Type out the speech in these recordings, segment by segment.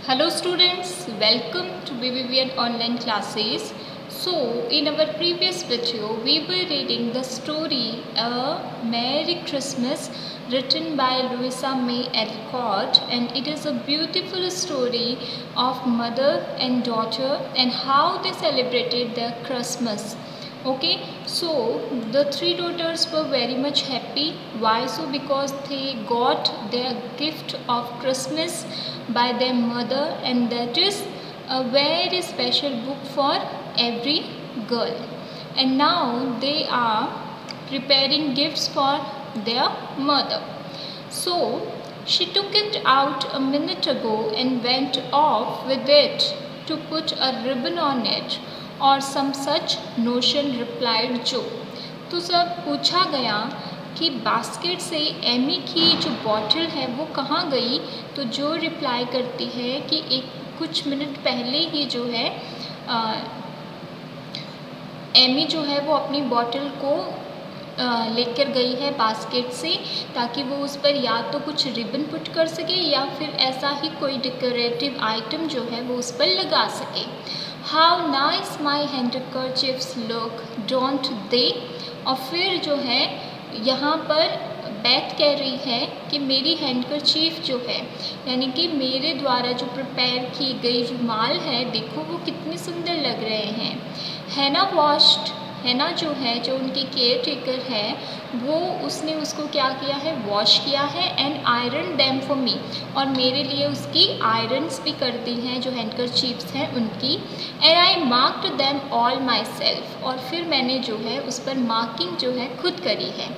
Hello students, welcome to BBVN online classes. So in our previous video we were reading the story A Merry Christmas written by Louisa May Alcott, and it is a beautiful story of mother and daughter and how they celebrated their Christmas. Okay, so the three daughters were very much happy. Why so? Because they got their gift of Christmas by their mother, and that is a very special book for every girl. And now they are preparing gifts for their mother. So she took it out a minute ago and went off with it to put a ribbon on it, और some such notion, replied जो. तो सब पूछा गया कि basket से Amy की जो बॉटल है वो कहाँ गई. तो जो रिप्लाई करती है कि कुछ मिनट पहले ही जो है एमी जो है वो अपनी बॉटल को लेकर गई है बास्केट से, ताकि वो उस पर या तो कुछ रिबन पुट कर सके या फिर ऐसा ही कोई डेकोरेटिव आइटम जो है वो उस पर लगा सके. How nice my handkerchiefs look, don't they. और फिर जो है यहाँ पर बैथ कह रही है कि मेरी हैंडकरचीफ जो है, यानी कि मेरे द्वारा जो प्रिपेयर की गई रुमाल है, देखो वो कितने सुंदर लग रहे हैं. हैना वॉश्ड, हैना जो है, जो उनकी केयर टेकर है, वो उसने उसको क्या किया है, वॉश किया है. And iron them for me, और मेरे लिए उसकी आयरन्स भी कर दी हैं जो हैंडकरचीफ्स हैं उनकी. And I marked them all my self, और फिर मैंने जो है उस पर मार्किंग जो है खुद करी है.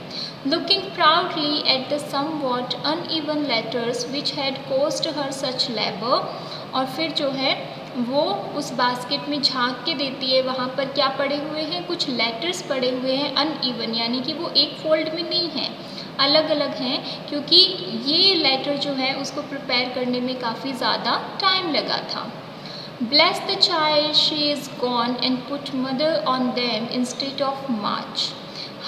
Looking proudly at the somewhat uneven letters which had cost her such labour. और फिर जो है वो उस बास्केट में झांक के देती है, वहाँ पर क्या पड़े हुए हैं, कुछ लेटर्स पड़े हुए हैं अनइवन, यानी कि वो एक फोल्ड में नहीं हैं, अलग अलग हैं, क्योंकि ये लेटर जो है उसको प्रिपेयर करने में काफ़ी ज़्यादा टाइम लगा था. Bless the child, she is gone and put mother on them instead of March.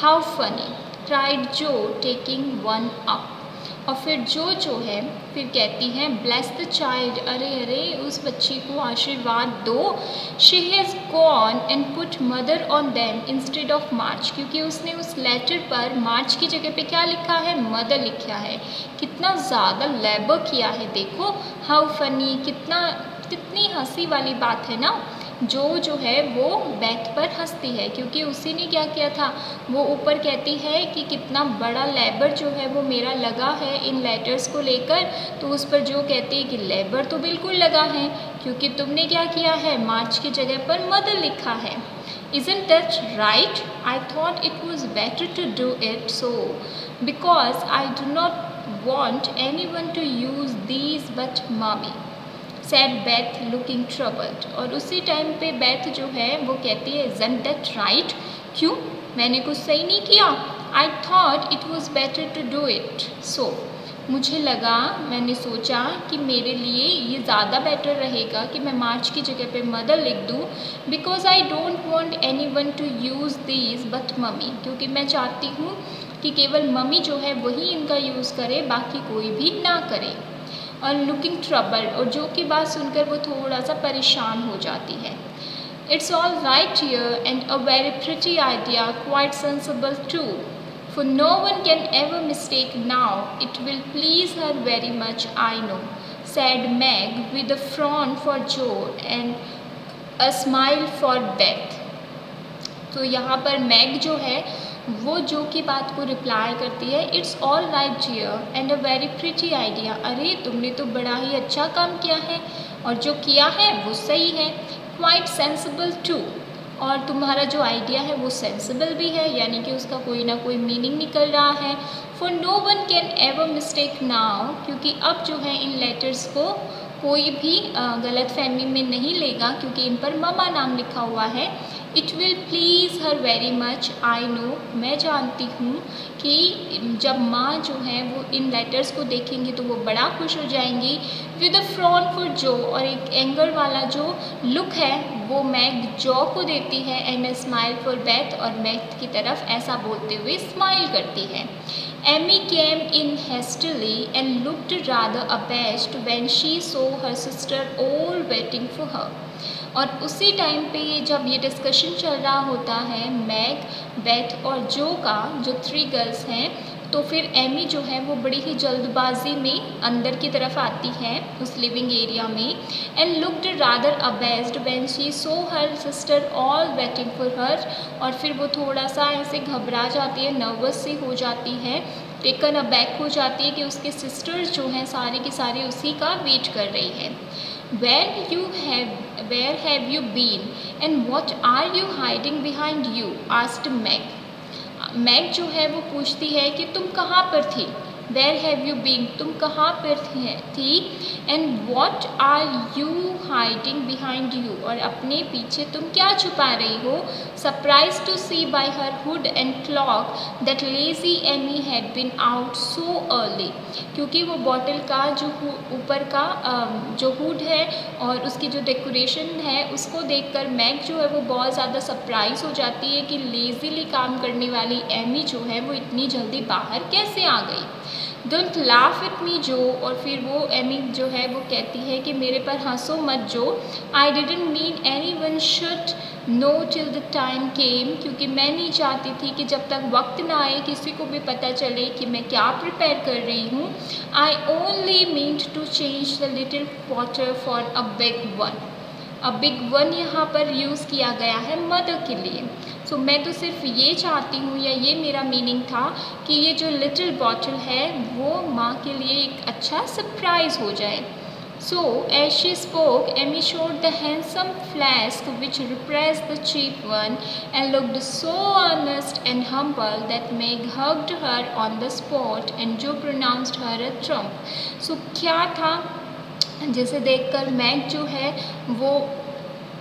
How funny, cried जो टेकिंग वन अप. और फिर जो है फिर कहती है ब्लेस द चाइल्ड, अरे अरे उस बच्ची को आशीर्वाद दो. She has gone and put mother on them instead of March, क्योंकि उसने उस लेटर पर मार्च की जगह पे क्या लिखा है, मदर लिखा है. कितना ज़्यादा लेबर किया है देखो. हाउ फनी, कितनी हंसी वाली बात है ना. जो है वो बैथ पर हंसती है, क्योंकि उसी ने क्या किया था, वो ऊपर कहती है कि कितना बड़ा लेबर जो है वो मेरा लगा है इन लेटर्स को लेकर. तो उस पर जो कहती है कि लेबर तो बिल्कुल लगा है, क्योंकि तुमने क्या किया है, मार्च की जगह पर मदर लिखा है. Isn't that right? I thought it was better to do it so because I do not want anyone to use these but mommy, said Beth looking troubled. और उसी टाइम पे बेथ जो है वो कहती है isn't that right? क्यों, मैंने कुछ सही नहीं किया. I thought it was better to do it so, मुझे लगा, मैंने सोचा कि मेरे लिए ये ज़्यादा बेटर रहेगा कि मैं मार्च की जगह पे मदर लिख दूँ. Because I don't want any one two use these but mummy, क्योंकि मैं चाहती हूँ कि केवल मम्मी जो है वही इनका यूज़ करे, बाकी कोई भी ना करे. और लुकिंग ट्रबल्ड, और जो की बात सुनकर वो थोड़ा सा परेशान हो जाती है. It's all right here and a very pretty idea, quite sensible too, for no one can ever mistake now. It will please her very much, I know, said Meg with a frown for Joe and a smile for Beth. तो यहाँ पर mag जो है वो जो की बात को रिप्लाई करती है, it's all right dear and a very pretty idea. अरे तुमने तो बड़ा ही अच्छा काम किया है, और जो किया है वो सही है. क्वाइट सेंसिबल टू, और तुम्हारा जो आइडिया है वो सेंसिबल भी है, यानी कि उसका कोई ना कोई मीनिंग निकल रहा है. For no one can ever mistake now, क्योंकि अब जो है इन लेटर्स को कोई भी गलत फहमी में नहीं लेगा, क्योंकि इन पर ममा नाम लिखा हुआ है. It will please her very much, I know, मैं जानती हूँ कि जब माँ जो है वो इन लेटर्स को देखेंगी तो वो बड़ा खुश हो जाएंगी. विद अ फ्रॉन फॉर जो, और एक एंगर वाला जो लुक है वो मैग जो को देती है. And a smile for Beth, और बेथ की तरफ ऐसा बोलते हुए स्माइल करती है. Amy came in hastily and looked rather abashed when she saw her sister all waiting for her. और उसी टाइम पे जब ये डिस्कशन चल रहा होता है मैग, बेथ और जो का, जो 3 गर्ल्स हैं, तो फिर एमी जो है वो बड़ी ही जल्दबाजी में अंदर की तरफ आती है उस लिविंग एरिया में, and looked rather abashed when she saw her sister all waiting for her, और फिर वो थोड़ा सा ऐसे घबरा जाती है, नर्वस सी हो जाती है, टेकन अबैक हो जाती है कि उसके सिस्टर्स जो हैं सारी की सारी उसी का वेट कर रही है. Where have you been and what are you hiding behind you? asked Meg. Meg जो है वो पूछती है कि तुम कहाँ पर थी. Where have you been? तुम कहाँ पर थी. And what are you hiding behind you? और अपने पीछे तुम क्या छुपा रही हो. Surprised to see by her hood and cloak that lazy Amy had been out so early. क्योंकि वो बॉटल का जो ऊपर का जो हुड है और उसकी जो डेकोरेशन है उसको देखकर मैग जो है वो बहुत ज़्यादा सरप्राइज हो जाती है कि लेज़ीली काम करने वाली एमी जो है वो इतनी जल्दी बाहर कैसे आ गई. डोंट लाफ एट मी जो, और फिर वो एमी जो है वो कहती है कि मेरे पर हंसो मत जो. I didn't mean any one should know till the time came, क्योंकि मैं नहीं चाहती थी कि जब तक वक्त ना आए किसी को भी पता चले कि मैं क्या प्रिपेयर कर रही हूँ. I only meant to change the little water for a big one. अब बिग वन यहाँ पर यूज़ किया गया है मदर के लिए. सो मैं तो सिर्फ ये चाहती हूँ, या ये मेरा मीनिंग था कि ये जो लिटिल बॉटल है वो माँ के लिए एक अच्छा सरप्राइज़ हो जाए. So, as she spoke, Amy showed the handsome flask which replaced the cheap one and looked so earnest and humble that Meg hugged her on the spot and Joe pronounced her a trump. So, क्या था, जैसे देखकर mag जो है वो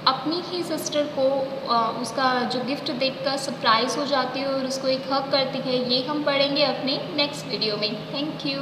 अपनी ही sister को उसका जो गिफ्ट देखकर सरप्राइज़ हो जाती है और उसको एक हग करती है. ये हम पढ़ेंगे अपने नेक्स्ट वीडियो में. Thank you.